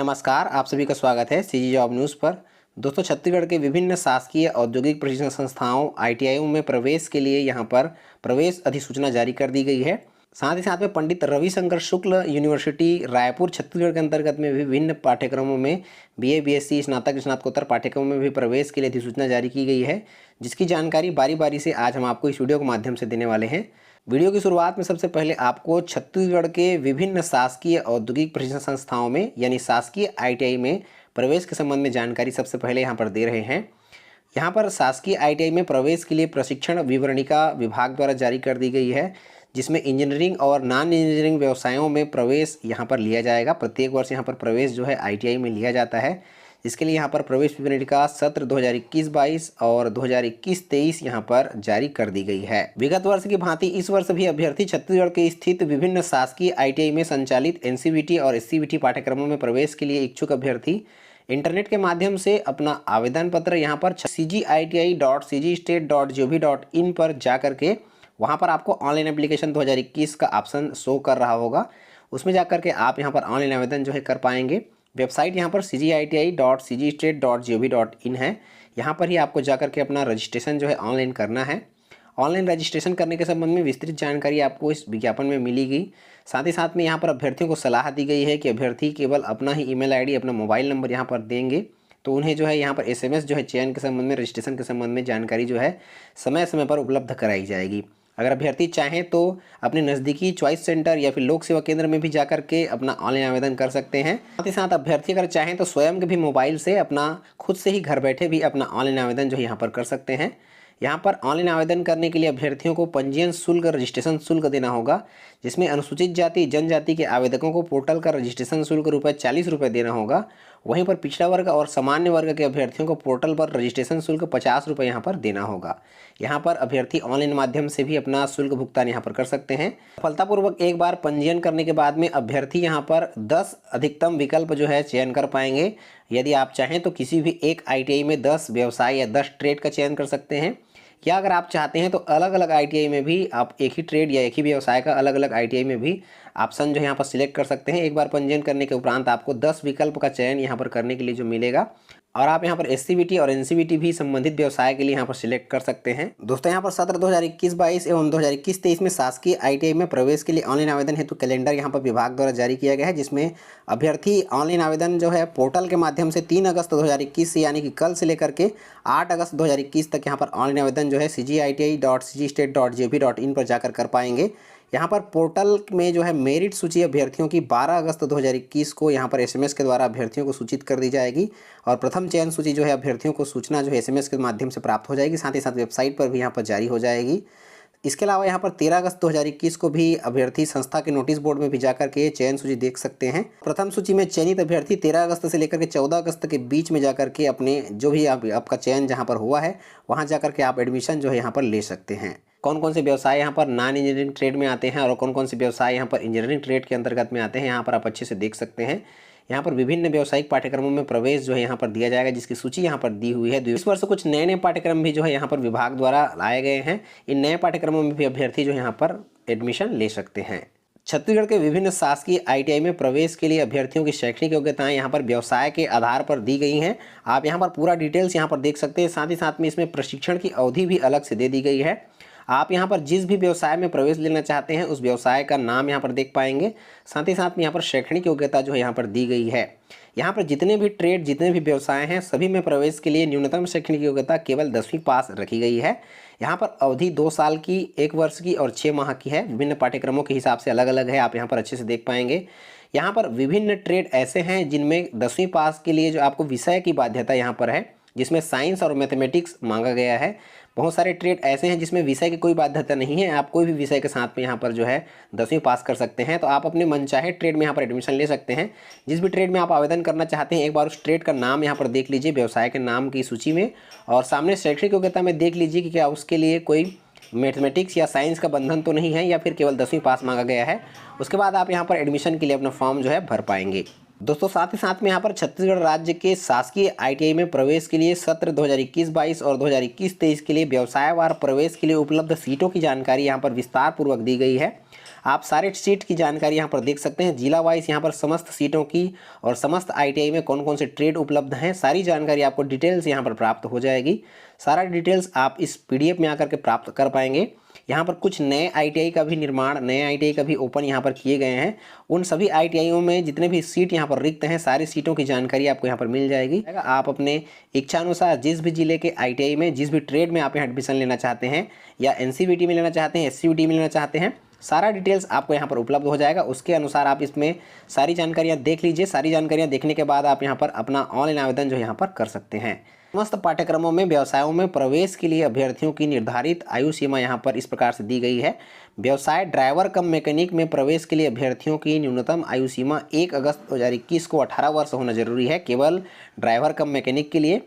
नमस्कार, आप सभी का स्वागत है सीजी जॉब न्यूज़ पर। दोस्तों, छत्तीसगढ़ के विभिन्न शासकीय औद्योगिक प्रशिक्षण संस्थाओं आईटीआईओं में प्रवेश के लिए यहां पर प्रवेश अधिसूचना जारी कर दी गई है। साथ ही साथ में पंडित रविशंकर शुक्ल यूनिवर्सिटी रायपुर छत्तीसगढ़ के अंतर्गत में विभिन्न पाठ्यक्रमों में बीए, बीएससी, स्नातक, स्नातकोत्तर पाठ्यक्रमों में भी प्रवेश के लिए अधिसूचना जारी की गई है, जिसकी जानकारी बारी बारी से आज हम आपको इस वीडियो के माध्यम से देने वाले हैं। वीडियो की शुरुआत में सबसे पहले आपको छत्तीसगढ़ के विभिन्न शासकीय औद्योगिक प्रशिक्षण संस्थाओं में यानी शासकीय आईटीआई में प्रवेश के संबंध में जानकारी सबसे पहले यहाँ पर दे रहे हैं। यहाँ पर शासकीय आईटीआई में प्रवेश के लिए प्रशिक्षण विवरणिका विभाग द्वारा जारी कर दी गई है, जिसमें इंजीनियरिंग और नॉन इंजीनियरिंग व्यवसायों में प्रवेश यहाँ पर लिया जाएगा। प्रत्येक वर्ष यहाँ पर प्रवेश जो है आईटीआई में लिया जाता है। इसके लिए यहाँ पर प्रवेश विवरणिका सत्र 2021-22 और 2021-23 यहाँ पर जारी कर दी गई है। विगत वर्ष की भांति इस वर्ष भी अभ्यर्थी छत्तीसगढ़ के स्थित विभिन्न शासकीय आईटीआई में संचालित एनसीवीटी और एससीवीटी पाठ्यक्रमों में प्रवेश के लिए इच्छुक अभ्यर्थी इंटरनेट के माध्यम से अपना आवेदन पत्र यहाँ पर cgi.cgstate.gov.in पर जा करके वहाँ पर आपको ऑनलाइन एप्लीकेशन 2021 का ऑप्शन शो कर रहा होगा। उसमें जा करके आप यहाँ पर ऑनलाइन आवेदन जो है कर पाएंगे। वेबसाइट यहाँ पर cgi.cgstate.gov.in है। यहाँ पर ही आपको जा करके अपना रजिस्ट्रेशन जो है ऑनलाइन करना है। ऑनलाइन रजिस्ट्रेशन करने के संबंध में विस्तृत जानकारी आपको इस विज्ञापन में मिलेगी। साथ ही साथ में यहाँ पर अभ्यर्थियों को सलाह दी गई है कि अभ्यर्थी केवल अपना ही ईमेल आईडी, अपना मोबाइल नंबर यहाँ पर देंगे तो उन्हें जो है यहाँ पर एसएमएस जो है चयन के संबंध में, रजिस्ट्रेशन के संबंध में जानकारी जो है समय समय पर उपलब्ध कराई जाएगी। अगर अभ्यर्थी चाहें तो अपने नज़दीकी चॉइस सेंटर या फिर लोक सेवा केंद्र में भी जाकर के अपना ऑनलाइन आवेदन कर सकते हैं। साथ ही साथ अभ्यर्थी अगर चाहें तो स्वयं के भी मोबाइल से अपना खुद से ही घर बैठे भी अपना ऑनलाइन आवेदन जो है यहाँ पर कर सकते हैं। यहाँ पर ऑनलाइन आवेदन करने के लिए अभ्यर्थियों को पंजीयन शुल्क, रजिस्ट्रेशन शुल्क देना होगा, जिसमें अनुसूचित जाति जनजाति के आवेदकों को पोर्टल का रजिस्ट्रेशन शुल्क ₹40 देना होगा। वहीं पर पिछड़ा वर्ग और सामान्य वर्ग के अभ्यर्थियों को पोर्टल पर रजिस्ट्रेशन शुल्क ₹50 यहाँ पर देना होगा। यहाँ पर अभ्यर्थी ऑनलाइन माध्यम से भी अपना शुल्क भुगतान यहाँ पर कर सकते हैं। सफलतापूर्वक एक बार पंजीयन करने के बाद में अभ्यर्थी यहाँ पर 10 अधिकतम विकल्प जो है चयन कर पाएंगे। यदि आप चाहें तो किसी भी एक आईटीआई में 10 व्यवसाय या 10 ट्रेड का चयन कर सकते हैं, या अगर आप चाहते हैं तो अलग अलग आईटीआई में भी आप एक ही ट्रेड या एक ही व्यवसाय का अलग अलग आईटीआई में भी ऑप्शन जो है यहाँ पर सिलेक्ट कर सकते हैं। एक बार पंजीयन करने के उपरांत आपको 10 विकल्प का चयन यहाँ पर करने के लिए जो मिलेगा, और आप यहाँ पर एससीवीटी और एनसीवीटी भी संबंधित व्यवसाय के लिए यहाँ पर सिलेक्ट कर सकते हैं। दोस्तों, यहाँ पर सत्र 2021-22 एवं 2021-23 में शासकीय आईटीआई में प्रवेश के लिए ऑनलाइन आवेदन हेतु कैलेंडर यहाँ पर विभाग द्वारा जारी किया गया है, जिसमें अभ्यर्थी ऑनलाइन आवेदन जो है पोर्टल के माध्यम से 3 अगस्त 2021 से यानी कि कल से लेकर के 8 अगस्त 2021 तक यहाँ पर ऑनलाइन आवेदन जो है cgi.cgstate.gov.in पर जाकर कर पाएंगे। यहाँ पर पोर्टल में जो है मेरिट सूची अभ्यर्थियों की 12 अगस्त 2021 को यहाँ पर एसएमएस के द्वारा अभ्यर्थियों को सूचित कर दी जाएगी, और प्रथम चयन सूची जो है अभ्यर्थियों को सूचना जो है एसएमएस के माध्यम से प्राप्त हो जाएगी। साथ ही साथ वेबसाइट पर भी यहाँ पर जारी हो जाएगी। इसके अलावा यहाँ पर 13 अगस्त 2021 को भी अभ्यर्थी संस्था के नोटिस बोर्ड में भी जाकर के चयन सूची देख सकते हैं। प्रथम सूची में चयनित अभ्यर्थी 13 अगस्त से लेकर के 14 अगस्त के बीच में जाकर के अपने जो भी आपका चयन जहाँ पर हुआ है वहाँ जाकर के आप एडमिशन जो है यहाँ पर ले सकते हैं। कौन कौन से व्यवसाय यहाँ पर नॉन इंजीनियरिंग ट्रेड में आते हैं और कौन कौन से व्यवसाय यहाँ पर इंजीनियरिंग ट्रेड के अंतर्गत में आते हैं, यहाँ पर आप अच्छे से देख सकते हैं। यहाँ पर विभिन्न व्यावसायिक पाठ्यक्रमों में प्रवेश जो है यहाँ पर दिया जाएगा, जिसकी सूची यहाँ पर दी हुई है। इस वर्ष कुछ नए नए पाठ्यक्रम भी जो है यहाँ पर विभाग द्वारा लाए गए हैं। इन नए पाठ्यक्रमों में भी अभ्यर्थी जो यहाँ पर एडमिशन ले सकते हैं। छत्तीसगढ़ के विभिन्न शासकीय आईटीआई में प्रवेश के लिए अभ्यर्थियों की शैक्षणिक योग्यताएं यहाँ पर व्यवसाय के आधार पर दी गई हैं। आप यहाँ पर पूरा डिटेल्स यहाँ पर देख सकते हैं। साथ ही साथ में इसमें प्रशिक्षण की अवधि भी अलग से दे दी गई है। आप यहाँ पर जिस भी व्यवसाय में प्रवेश लेना चाहते हैं उस व्यवसाय का नाम यहाँ पर देख पाएंगे। साथ ही साथ में यहाँ पर शैक्षणिक योग्यता जो है यहाँ पर दी गई है। यहाँ पर जितने भी ट्रेड, जितने भी व्यवसाय हैं, सभी में प्रवेश के लिए न्यूनतम शैक्षणिक योग्यता केवल 10वीं पास रखी गई है। यहाँ पर अवधि 2 साल की, 1 वर्ष की और 6 माह की है। विभिन्न पाठ्यक्रमों के हिसाब से अलग अलग है, आप यहाँ पर अच्छे से देख पाएंगे। यहाँ पर विभिन्न ट्रेड ऐसे हैं जिनमें 10वीं पास के लिए जो आपको विषय की बाध्यता यहाँ पर है, जिसमें साइंस और मैथमेटिक्स मांगा गया है। बहुत सारे ट्रेड ऐसे हैं जिसमें विषय की कोई बाध्यता नहीं है, आप कोई भी विषय के साथ में यहाँ पर जो है 10वीं पास कर सकते हैं। तो आप अपने मनचाहे ट्रेड में यहाँ पर एडमिशन ले सकते हैं। जिस भी ट्रेड में आप आवेदन करना चाहते हैं, एक बार उस ट्रेड का नाम यहाँ पर देख लीजिए व्यवसाय के नाम की सूची में, और सामने शैक्षणिक योग्यता में देख लीजिए कि क्या उसके लिए कोई मैथमेटिक्स या साइंस का बंधन तो नहीं है, या फिर केवल 10वीं पास मांगा गया है। उसके बाद आप यहाँ पर एडमिशन के लिए अपना फॉर्म जो है भर पाएंगे। दोस्तों साथ ही साथ में यहाँ पर छत्तीसगढ़ राज्य के शासकीय ITI में प्रवेश के लिए सत्र 2021-22 और 2021-23 के लिए व्यवसायवार प्रवेश के लिए उपलब्ध सीटों की जानकारी यहाँ पर विस्तार पूर्वक दी गई है। आप सारे सीट की जानकारी यहाँ पर देख सकते हैं, जिला वाइज यहाँ पर समस्त सीटों की और समस्त ITI में कौन कौन से ट्रेड उपलब्ध हैं, सारी जानकारी आपको डिटेल्स यहाँ पर प्राप्त हो जाएगी। सारा डिटेल्स आप इस PDF में आकर के प्राप्त कर पाएंगे। यहाँ पर कुछ नए ITI का भी निर्माण, नए ITI का भी ओपन यहाँ पर किए गए हैं। उन सभी ITIओं में जितने भी सीट यहाँ पर रिक्त हैं, सारी सीटों की जानकारी आपको यहाँ पर मिल जाएगी। आप अपने इच्छानुसार जिस भी जिले के ITI में, जिस भी ट्रेड में आप यहाँ एडमिशन लेना चाहते हैं या NCVT में लेना चाहते हैं, SCVT में लेना चाहते हैं, सारा डिटेल्स आपको यहाँ पर उपलब्ध हो जाएगा। उसके अनुसार आप इसमें सारी जानकारियाँ देख लीजिए। सारी जानकारियाँ देखने के बाद आप यहाँ पर अपना ऑनलाइन आवेदन जो यहाँ पर कर सकते हैं। समस्त पाठ्यक्रमों में व्यवसायों में प्रवेश के लिए अभ्यर्थियों की निर्धारित आयु सीमा यहाँ पर इस प्रकार से दी गई है। व्यवसाय ड्राइवर कम मैकेनिक में प्रवेश के लिए अभ्यर्थियों की न्यूनतम आयु सीमा 1 अगस्त 2021 को 18 वर्ष होना जरूरी है, केवल ड्राइवर कम मैकेनिक के लिए।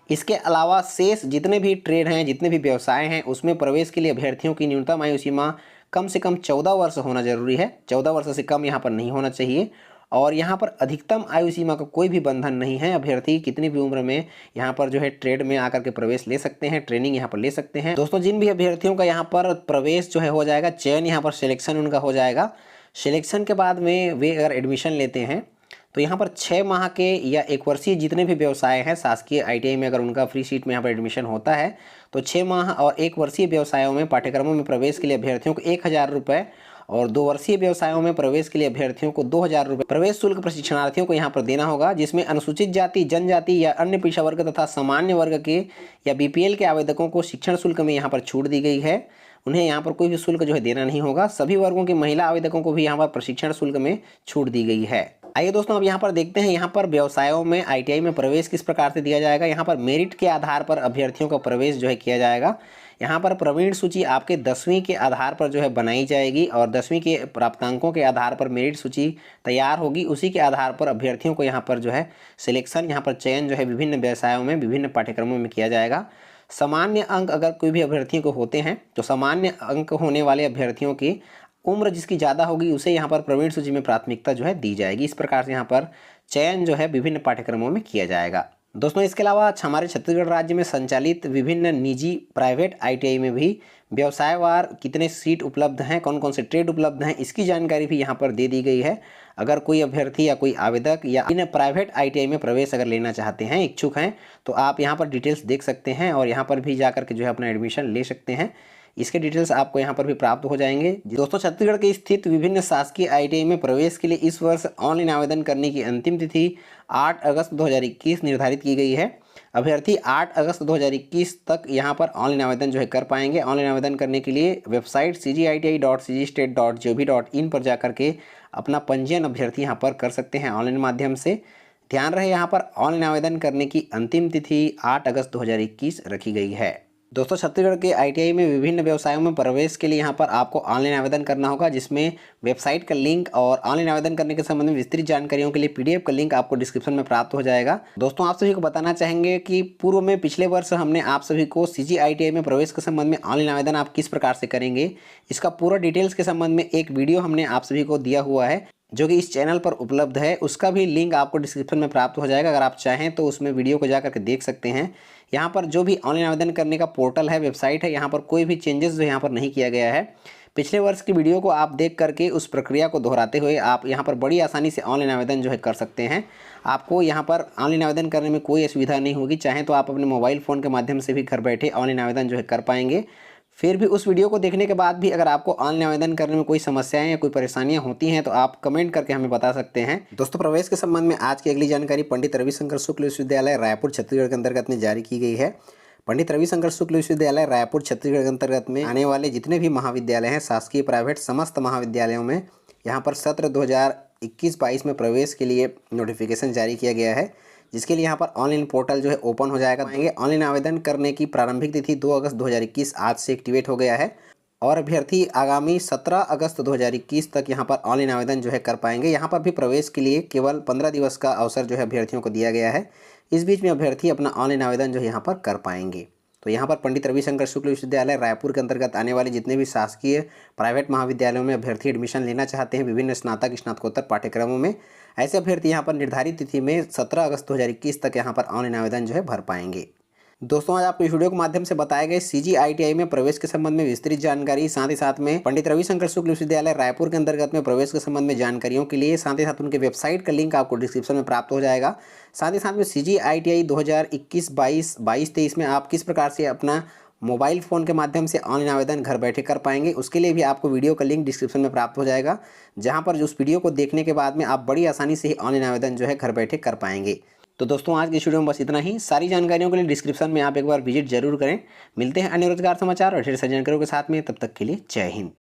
इसके अलावा शेष जितने भी ट्रेड हैं, जितने भी व्यवसाय हैं, उसमें प्रवेश के लिए अभ्यर्थियों की न्यूनतम आयु सीमा कम से कम 14 वर्ष होना जरूरी है। 14 वर्ष से कम यहाँ पर नहीं होना चाहिए। और यहाँ पर अधिकतम आयु सीमा का कोई भी बंधन नहीं है। अभ्यर्थी कितनी भी उम्र में यहाँ पर जो है ट्रेड में आकर के प्रवेश ले सकते हैं, ट्रेनिंग यहाँ पर ले सकते हैं। दोस्तों जिन भी अभ्यर्थियों का यहाँ पर प्रवेश जो है हो जाएगा, चयन यहाँ पर सिलेक्शन उनका हो जाएगा, सिलेक्शन के बाद में वे अगर एडमिशन लेते हैं तो यहाँ पर 6 माह के या 1 वर्षीय जितने भी व्यवसाय हैं शासकीय ITI में, अगर उनका फ्री सीट में यहाँ पर एडमिशन होता है तो 6 माह और 1 वर्षीय व्यवसायों में पाठ्यक्रमों में प्रवेश के लिए अभ्यर्थियों को 1000 रुपये और 2 वर्षीय व्यवसायों में प्रवेश के लिए अभ्यर्थियों को 2000 रुपये प्रवेश शुल्क प्रशिक्षणार्थियों को यहाँ पर देना होगा, जिसमें अनुसूचित जाति, जनजाति या अन्य पिछड़ा वर्ग तथा सामान्य वर्ग के या BPL के आवेदकों को शिक्षण शुल्क में यहाँ पर छूट दी गई है। उन्हें यहाँ पर कोई भी शुल्क जो है देना नहीं होगा। सभी वर्गों के महिला आवेदकों को भी यहाँ पर प्रशिक्षण शुल्क में छूट दी गई है। आइए दोस्तों अब यहाँ पर देखते हैं यहाँ पर व्यवसायों में ITI में प्रवेश किस प्रकार से दिया जाएगा। यहाँ पर मेरिट के आधार पर अभ्यर्थियों का प्रवेश जो है किया जाएगा। यहाँ पर प्रवीण सूची आपके 10वीं के आधार पर जो है बनाई जाएगी और 10वीं के प्राप्तांकों के आधार पर मेरिट सूची तैयार होगी। उसी के आधार पर अभ्यर्थियों को यहाँ पर जो है सिलेक्शन, यहाँ पर चयन जो है विभिन्न व्यवसायों में, विभिन्न पाठ्यक्रमों में किया जाएगा। सामान्य अंक अगर कोई भी अभ्यर्थियों को होते हैं तो सामान्य अंक होने वाले अभ्यर्थियों की उम्र जिसकी ज़्यादा होगी उसे यहाँ पर प्रवीण सूची में प्राथमिकता जो है दी जाएगी। इस प्रकार से यहाँ पर चयन जो है विभिन्न पाठ्यक्रमों में किया जाएगा। दोस्तों इसके अलावा हमारे छत्तीसगढ़ राज्य में संचालित विभिन्न निजी प्राइवेट ITI में भी व्यवसायवार कितने सीट उपलब्ध हैं, कौन कौन से ट्रेड उपलब्ध हैं, इसकी जानकारी भी यहाँ पर दे दी गई है। अगर कोई अभ्यर्थी या कोई आवेदक या इन प्राइवेट ITI में प्रवेश अगर लेना चाहते हैं, इच्छुक हैं, तो आप यहाँ पर डिटेल्स देख सकते हैं और यहाँ पर भी जाकर के जो है अपना एडमिशन ले सकते हैं। इसके डिटेल्स आपको यहाँ पर भी प्राप्त हो जाएंगे। दोस्तों छत्तीसगढ़ के स्थित विभिन्न शासकीय ITI में प्रवेश के लिए इस वर्ष ऑनलाइन आवेदन करने की अंतिम तिथि 8 अगस्त 2021 निर्धारित की गई है। अभ्यर्थी 8 अगस्त 2021 तक यहाँ पर ऑनलाइन आवेदन जो है कर पाएंगे। ऑनलाइन आवेदन करने के लिए वेबसाइट cgiti.cgstate.gov.in पर जाकर के अपना पंजीयन अभ्यर्थी यहाँ पर कर सकते हैं ऑनलाइन माध्यम से। ध्यान रहे यहाँ पर ऑनलाइन आवेदन करने की अंतिम तिथि 8 अगस्त 2021 रखी गई है। दोस्तों छत्तीसगढ़ के ITI में विभिन्न व्यवसायों में प्रवेश के लिए यहाँ पर आपको ऑनलाइन आवेदन करना होगा, जिसमें वेबसाइट का लिंक और ऑनलाइन आवेदन करने के संबंध में विस्तृत जानकारियों के लिए PDF का लिंक आपको डिस्क्रिप्शन में प्राप्त हो जाएगा। दोस्तों आप सभी को बताना चाहेंगे कि पूर्व में पिछले वर्ष हमने आप सभी को CGITI में प्रवेश के संबंध में ऑनलाइन आवेदन आप किस प्रकार से करेंगे, इसका पूरा डिटेल्स के संबंध में एक वीडियो हमने आप सभी को दिया हुआ है जो कि इस चैनल पर उपलब्ध है। उसका भी लिंक आपको डिस्क्रिप्शन में प्राप्त हो जाएगा। अगर आप चाहें तो उसमें वीडियो को जा करके देख सकते हैं। यहाँ पर जो भी ऑनलाइन आवेदन करने का पोर्टल है, वेबसाइट है, यहाँ पर कोई भी चेंजेस जो यहाँ पर नहीं किया गया है। पिछले वर्ष की वीडियो को आप देख करके उस प्रक्रिया को दोहराते हुए आप यहाँ पर बड़ी आसानी से ऑनलाइन आवेदन जो है कर सकते हैं। आपको यहाँ पर ऑनलाइन आवेदन करने में कोई असुविधा नहीं होगी। चाहें तो आप अपने मोबाइल फ़ोन के माध्यम से भी घर बैठे ऑनलाइन आवेदन जो है कर पाएंगे। फिर भी उस वीडियो को देखने के बाद भी अगर आपको ऑनलाइन आवेदन करने में कोई समस्याएं या कोई परेशानियां होती हैं तो आप कमेंट करके हमें बता सकते हैं। दोस्तों प्रवेश के संबंध में आज की अगली जानकारी पंडित रविशंकर शुक्ल विश्वविद्यालय रायपुर छत्तीसगढ़ के अंतर्गत में जारी की गई है। पंडित रविशंकर शुक्ल विश्वविद्यालय रायपुर छत्तीसगढ़ के अंतर्गत में आने वाले जितने भी महाविद्यालय हैं, शासकीय प्राइवेट समस्त महाविद्यालयों में यहाँ पर सत्र 2021-22 में प्रवेश के लिए नोटिफिकेशन जारी किया गया है, जिसके लिए यहाँ पर ऑनलाइन पोर्टल जो है ओपन हो जाएगा। ऑनलाइन आवेदन करने की प्रारंभिक तिथि 2 अगस्त 2021 आज से एक्टिवेट हो गया है और अभ्यर्थी आगामी 17 अगस्त 2021 तक यहाँ पर ऑनलाइन आवेदन जो है कर पाएंगे। यहाँ पर भी प्रवेश के लिए केवल 15 दिवस का अवसर जो है अभ्यर्थियों को दिया गया है। इस बीच में अभ्यर्थी अपना ऑनलाइन आवेदन जो है यहाँ पर कर पाएंगे। तो यहाँ पर पंडित रविशंकर शुक्ल विश्वविद्यालय रायपुर के अंतर्गत आने वाले जितने भी शासकीय प्राइवेट महाविद्यालयों में अभ्यर्थी एडमिशन लेना चाहते हैं विभिन्न स्नातक स्नातकोत्तर पाठ्यक्रमों में, ऐसे अभ्यर्थी यहाँ पर निर्धारित तिथि में 17 अगस्त 2021 तक यहाँ पर ऑनलाइन आवेदन जो है भर पाएंगे। दोस्तों आज आपको इस वीडियो के माध्यम से बताए गए CGI-TI में प्रवेश के संबंध में विस्तृत जानकारी, साथ ही साथ में पंडित रविशंकर शुक्ल विश्वविद्यालय रायपुर के अंतर्गत में प्रवेश के संबंध में जानकारियों के लिए साथ ही साथ उनके वेबसाइट का लिंक आपको डिस्क्रिप्शन में प्राप्त हो जाएगा। साथ ही साथ में CGI-TI 2021-22 22-23 में आप किस प्रकार से अपना मोबाइल फ़ोन के माध्यम से ऑनलाइन आवेदन घर बैठे कर पाएंगे, उसके लिए भी आपको वीडियो का लिंक डिस्क्रिप्शन में प्राप्त हो जाएगा, जहां पर उस वीडियो को देखने के बाद में आप बड़ी आसानी से ही ऑनलाइन आवेदन जो है घर बैठे कर पाएंगे। तो दोस्तों आज की इस वीडियो में बस इतना ही। सारी जानकारियों के लिए डिस्क्रिप्शन में आप एक बार विजिट जरूर करें। मिलते हैं अन्य रोजगार समाचार और ढेर सारी जानकारियों के साथ में, तब तक के लिए जय हिंद।